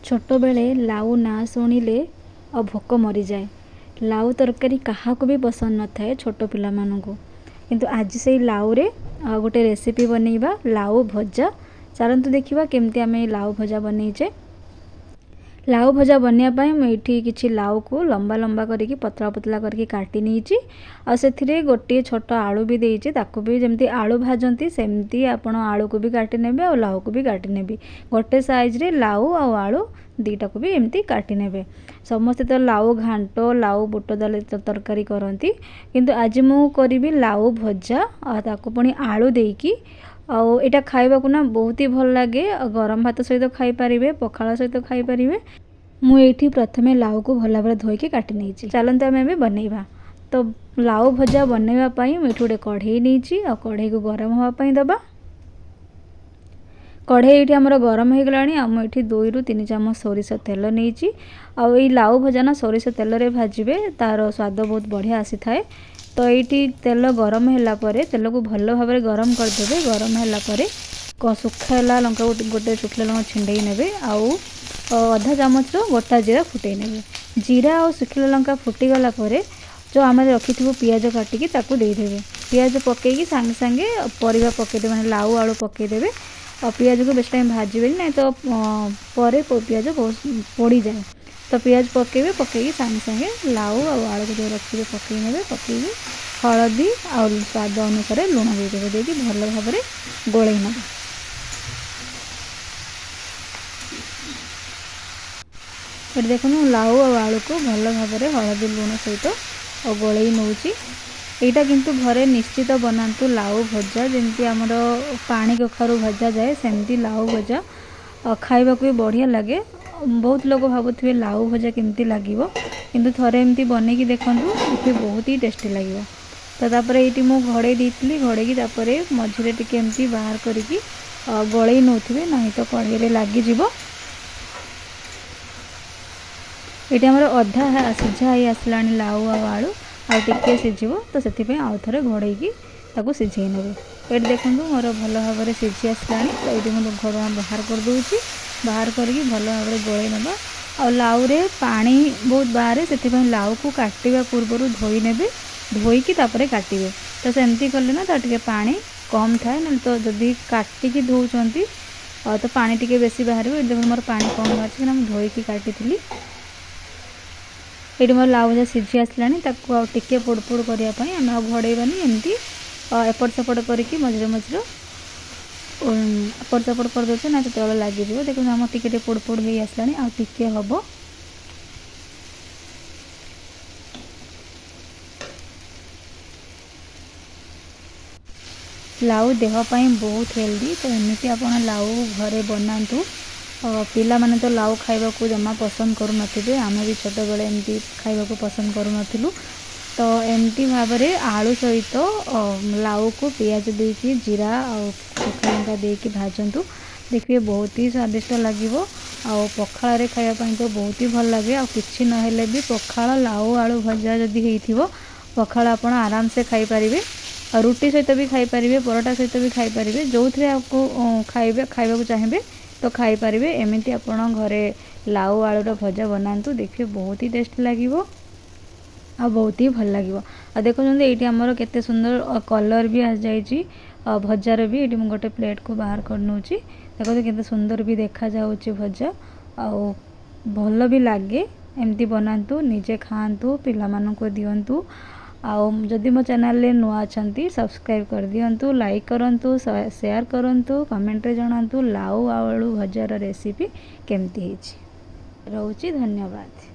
छोट बेले लाउ ना शुणिले भोक मरी जाए। लाउ तरकारी क्या भी पसंद न थाए छोट पिला मानू। किंतु आज से लाउ रे गोटे रेसिपी बनैबा लाउ भजा। चलतु देखा केमती आम लाउ भजा बनईचे। लाउ भजा बनवाई मुझे किसी लाउ को लंबा लंबा करके पतला पतला करके काटी नहीं से गोटे छोट आलू भी देती ताकू भी जमती आलू भाजती सेमती आपण आलू को भी काटी नेबे और लाउ को भी काटी नेबी। गोटे साइज रे लाउ और आलू दीटा को भी एमती काटी नेबे। समस्ते तो लाउ घांट लाउ बुट डाली तरकारी करती किंतु आज मु करी लाउ भजा ताकू पुणी आलू देकी आउ एटा खाइबा को ना बहुत ही भल लगे। गरम भात सहित खाई पारिबे पखाला सहित खाई पारिबे। मु एठी प्रथमे लाउ को भला भाबरे धोईकी काटी नेछि। चलंतु आमे भी बनैबा। तो लाउ भजा बनैबा पई मु एठी गोटे कढ़ई नेछि आ कढ़ई को गरम होवा पई दबा। कढ़ई एठी हमर गरम हो गलानी। आ मु एठी 2 रु 3 चम्मच सोरिष तेल नेछि। आ एई लाउ भजा ना सोरिष तेल रे भाजिबे तार स्वाद बहुत बढ़िया आसी थाए। तो ये तेल गरम होला परे तेल को भल भाव गरम करदे। गरम होला परे सुखाला लंका गोटे सुखला लंका छिंडई नेबे आउ अधा चामच गोटा जीरा फुटई नेबे। जीरा और सुखला लंका फुटी गला परे जो आम रखि पियाज काटिकी ताकू देदेवे। पियाज पकईकी सांगे सांगे परिवा पकईदे माने लाउ आलू पकईदेवे। और पियाज को बेस टाइम भाजबे नहीं तो परे पियाज पोड़ी जाए। तो पियाज पकेबे पकईकी सांगे सांगे लाउ और आलू को जो रखिए पकई नेबे। पकईकी हलदी और स्वाद अनुसार लुण देदेवे। देकी भल भाव गोलई नेबे। ये देखो लाउ और आलू को भल भाव हलदी लुण सहित गोलई नौची। यहाँ किंतु घरे निश्चित बनातु लाउ भजा जमती आमर पानी कखारू भजा जाए सेमती लाउ भजा खाइबा को भी बढ़िया लगे। बहुत लोग भावुथे लाउ भजा केमती लगे किंतु थरे एमती बनईकी देखूँ ये बहुत ही टेस्टी लगे। तो तापर ये मु घड़े देती घड़े तापर मझे टिके एमती बाहर करी गलई नौथे नहीं तो कढ़ई लगिज। ये अधा सीझा ही आसला लाउ और आलू आ टिके सीझिबो तो से आउ थे घोड़ेकी ताकू सीझे नेबे। ये देखूँ मोर भल भाव सीझी आसला। तो ये मुझे घोड़ा बाहर कर दूची। बाहर करके भल भाव गोलई नबा। और लाउ रे पानी बहुत बाहर से लाउ को काटिबा पूर्व धोई नेबे। धोईकी तापर काटिबे। तो सेमती कले ना टे पानी कम थाए ना तो जदि काटिकी धोउचंती तो पानी टिके बेसी बाहर। देखो मोर पानी कम बाहर धोईकी काटी। ये मोर लाउ भजा सीझी आसला टिके पोड़ पोड़ करने आम घोड़ेबानी एमती एपट सेपट करके मझे मझे एपट सेपट कर दे ना तो लगे। देखो आम टिके पोड़ पोड़ हो आसला आ टिके हम। लाउ देहपाई बहुत हेल्दी। तो एमती आप लाउ घरे बनातु। पिला माने तो लाउ खाइबा को जमा पसंद करू नथिबे। आमे भी छोट बेले एमती खाइबा को पसंद करू नथिलु। तो एमती भाव रे आलू सहित लाउ को पियाज देकी जीरा और सुखा लंका देकी भाजंतु। देखिए बहुत ही स्वादिष्ट लगिवो। आ पखाला रे खाइबा पई तो बहुत ही भल लगे। आ किछि नहेले भी पखाला लाउ आलू भजा जदि हेइथिवो पखाला आपण आराम से खाई परिबे। और रुटी सहित भी खाई परिबे परोटा सहित भी खाई परिबे। जो थे आपको खाइबा को चाहिए तो खाई पारिबे। एमती आपण घरे लाउ आलूर भजा बनातु। देखिए बहुत ही टेस्ट लगे आ बहुत ही भल लगे। आ देखो ये आमर केते सुंदर कलर भी आस जाइए भजार भी। ये गोटे प्लेट को बाहर कर नौची। देखो केते सुंदर भी देखा जाउची भजा आ भल भी लगे। एमती बनातु निजे खातु पिला माननको दियंतु। आउ जदि मो चैनल रे नुआ अछंती सब्सक्राइब कर दियंतु लाइक करंतु शेयर करंतु कमेंट रे जणांतु लाउ आलू भजार रेसिपी केमती हेछि। रहउची धन्यवाद।